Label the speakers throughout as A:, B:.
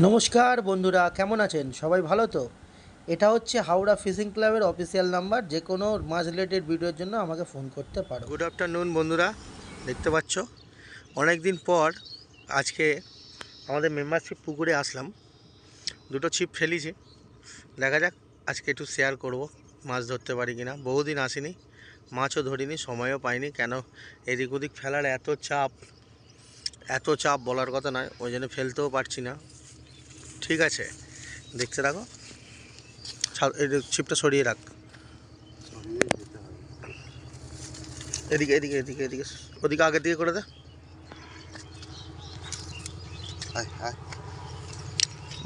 A: নমস্কার বন্ধুরা, কেমন আছেন? সবাই ভালো তো? এটা হচ্ছে হাওড়া ফিশিং ক্লাবের অফিসিয়াল নাম্বার। যে কোনো মাছ রিলেটেড ভিডিওর জন্য আমাকে ফোন করতে পারো। গুড আফটারনুন বন্ধুরা, দেখতে পাচ্ছ অনেক দিন পর আজকে আমাদের মেম্বারশিপ পুকুরে আসলাম। দুটো ছিপ ফেলেছি, দেখা যাক আজকে একটু শেয়ার করব মাছ ধরতে পারি কিনা। বহুদিন আসিনি, মাছও ধরিনি, সময়ও পাইনি। কেন এদিক ওদিক ফেলার এত চাপ বলার কথা নয়, ওই জন্য ফেলতেও পারছি না। ঠিক আছে, দেখতে থাকো। এই ছিপটা সরিয়ে রাখ, এদিকে এদিকে এদিকে এদিকে ওদিকে আগের দিকে করে দে।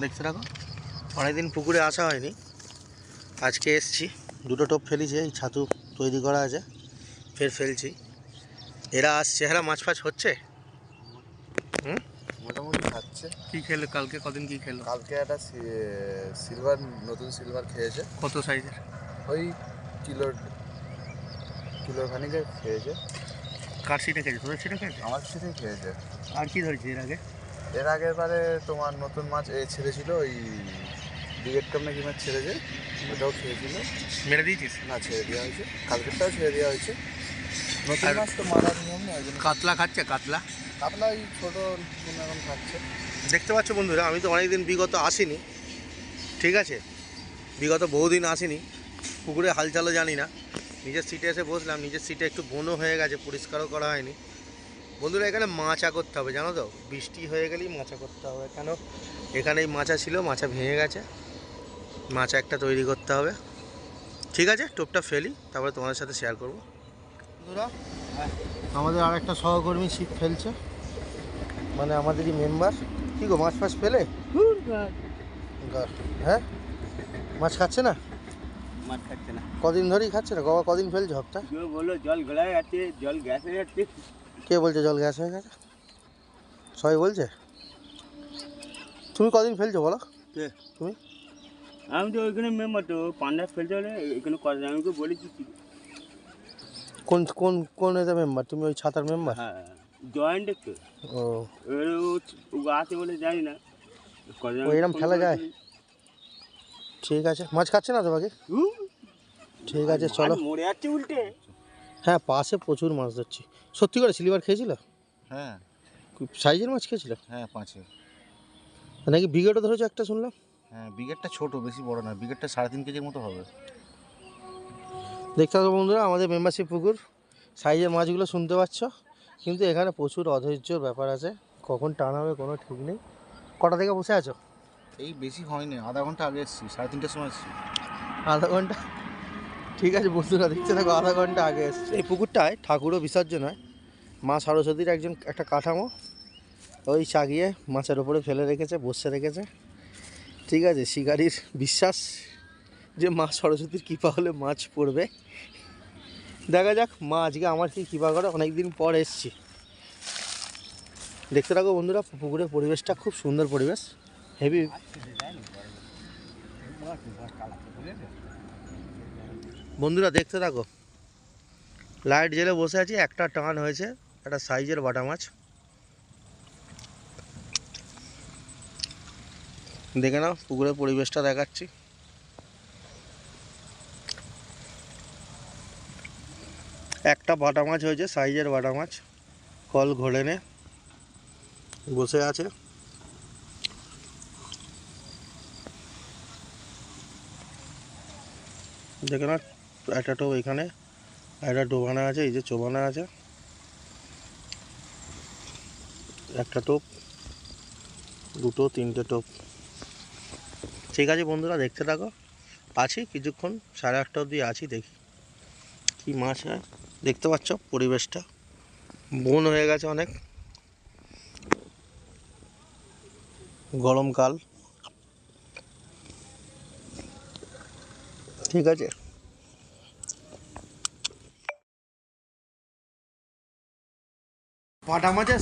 A: দেখতে থাকো, অনেকদিন পুকুরে আসা হয়নি, আজকে এসছি। দুটো টোপ ফেলেছি, এই ছাতু তৈরি করা আছে, ফের ফেলছি। এরা আসছে, এরা মাছ ফাছ হচ্ছে। হুম,
B: মোটামুটি খাচ্ছে।
A: কী খেলো কালকে? কদিন কী খেলো?
B: কালকে একটা সিলভার, নতুন সিলভার খেয়েছে।
A: কত সাইজের?
B: ওই কিলোর খানিকে খেয়েছে।
A: কার সিটে খেয়েছে? তোদের সিটে খেয়েছে?
B: আমার সাথেই খেয়েছে।
A: আর কি ধরেছি এর আগে?
B: এর আগের বারে তোমার নতুন মাছ ছেড়েছিল, ওই ব্রিগেড কাপ নাকি মাছ ছেড়েছে, ওটাও খেয়েছিল।
A: মেরে দিয়েছিস?
B: না, ছেড়ে দেওয়া হয়েছে, কালকেরটাও ছেড়ে দেওয়া হয়েছে। নতুন মাছ তো মারার নিয়ম নেই, ওই জন্য।
A: কাতলা খাচ্ছে? কাতলা
B: কাতলা ওই ছোটো এখন খাচ্ছে।
A: দেখতে পাচ্ছ বন্ধুরা, আমি তো অনেকদিন বিগত আসিনি, ঠিক আছে, বিগত বহুদিন আসিনি, পুকুরে হালচালও জানি না। নিজের সিটে এসে বসলাম, নিজের সিটে একটু বনও হয়ে গেছে, পরিষ্কারও করা হয়নি। বন্ধুরা, এখানে মাচা করতে হবে, জানো তো, বৃষ্টি হয়ে গেলেই মাচা করতে হবে। কেন এখানেই মাচা ছিল, মাচা ভেঙে গেছে, মাচা একটা তৈরি করতে হবে। ঠিক আছে, টোপটা ফেলি, তারপরে তোমাদের সাথে শেয়ার করব। বন্ধুরা, আমাদের আর একটা সহকর্মী ছিপ ফেলছে, মানে আমাদেরই মেম্বার। কী গো, মাছ ফাছ ফেলে? হ্যাঁ, মাছ খাচ্ছে না?
C: মাছ খাচ্ছে না।
A: কদিন ধরেই খাচ্ছে না? বাবা কদিন ফেলছে? হপ্তা?
C: কেউ বললো জল গলায় যাচ্ছে, জল গ্যাস হয়ে যাচ্ছে।
A: কে বলছে জল গ্যাস হয়ে গেছে? সবাই বলছে। তুমি কদিন ফেলছো বলো?
C: কে?
A: তুমি?
C: আমি তো ওইখানে মেম্বার, তো পান্ডা ফেলতে হলে এখানে করে আমি ওকে বলেছি।
A: কোন কোন কোন এটা মেম্বার? তুমি ওই ছাতার মেম্বার?
C: হ্যাঁ, জয়েন্ট একটু।
A: ও,
C: এবার ও আছে বলে জানি না।
A: ও এরম ফেলা যায়? ঠিক আছে, মাছ খাচ্ছে না তো বাকি? ঠিক আছে, চলো।
C: মরে যাচ্ছে উল্টে।
A: হ্যাঁ, পাশে প্রচুর মাছ ধরছি। সত্যি করে সিলভার খেয়েছিল?
B: হ্যাঁ
A: সাইজের মাছ খেয়েছিল
B: হ্যাঁ, 5
A: নাকি? ব্রিগেডও ধরেছো একটা শুনলাম।
B: হ্যাঁ, ব্রিগেডটা ছোট, বেশি বড় না, ব্রিগেডটা 3.5 কেজির মতো হবে।
A: দেখতে পাবো বন্ধুরা, আমাদের মেম্বারশিপ পুকুর, সাইজের মাছগুলো শুনতে পাচ্ছ, কিন্তু এখানে প্রচুর অধৈর্যর ব্যাপার আছে, কখন টান হবে কোনো ঠিক নেই। কটা থেকে বসে আছো?
B: এই বেশি হয়নি, আধা ঘন্টা আগে এসেছি, 3:30টার সময় এসেছি।
A: আধা ঘন্টা? ঠিক আছে বন্ধুরা, দেখতে থাকো, আধা ঘন্টা আগে এসছে। এই পুকুরটায় ঠাকুরও বিসর্জন হয়, মা সরস্বতীর একটা কাঠামো, ওই চাগিয়ে মাছের ওপরে ফেলে রেখেছে, বসে রেখেছে। ঠিক আছে, শিকারির বিশ্বাস যে মা সরস্বতীর কৃপা হলে মাছ পড়বে। দেখা যাক মা আজকে আমার কি কৃপা করে, অনেকদিন পর এসছি। দেখতে থাকো বন্ধুরা, পুকুরের পরিবেশটা খুব সুন্দর পরিবেশ, হেভি। বন্ধুরা দেখতে থাকো, লাইট জেলে বসে আছি, একটা টান হয়েছে, একটা সাইজের বাটা মাছ। দেখে নাও, পুকুরের পরিবেশটা দেখাচ্ছি। একটা বাটা মাছ হয়েছে, সাইজের বাটা মাছ, কল ঘোরে নে বসে আছে। দেখে না, একটা টোপ এখানে, একটা ডোবানা আছে, এই যে চোবানা আছে, একটা টোপ, দুটো, তিনটে টোপ। ঠিক আছে বন্ধুরা, দেখতে থাকো, আছি কিছুক্ষণ, 8:30 অবধি আছি, দেখি কি মাছ হয়। দেখতে পাচ্ছ পরিবেশটা, বন হয়ে গেছে অনেক, গরমকাল। ঠিক আছে, বাটা মাছের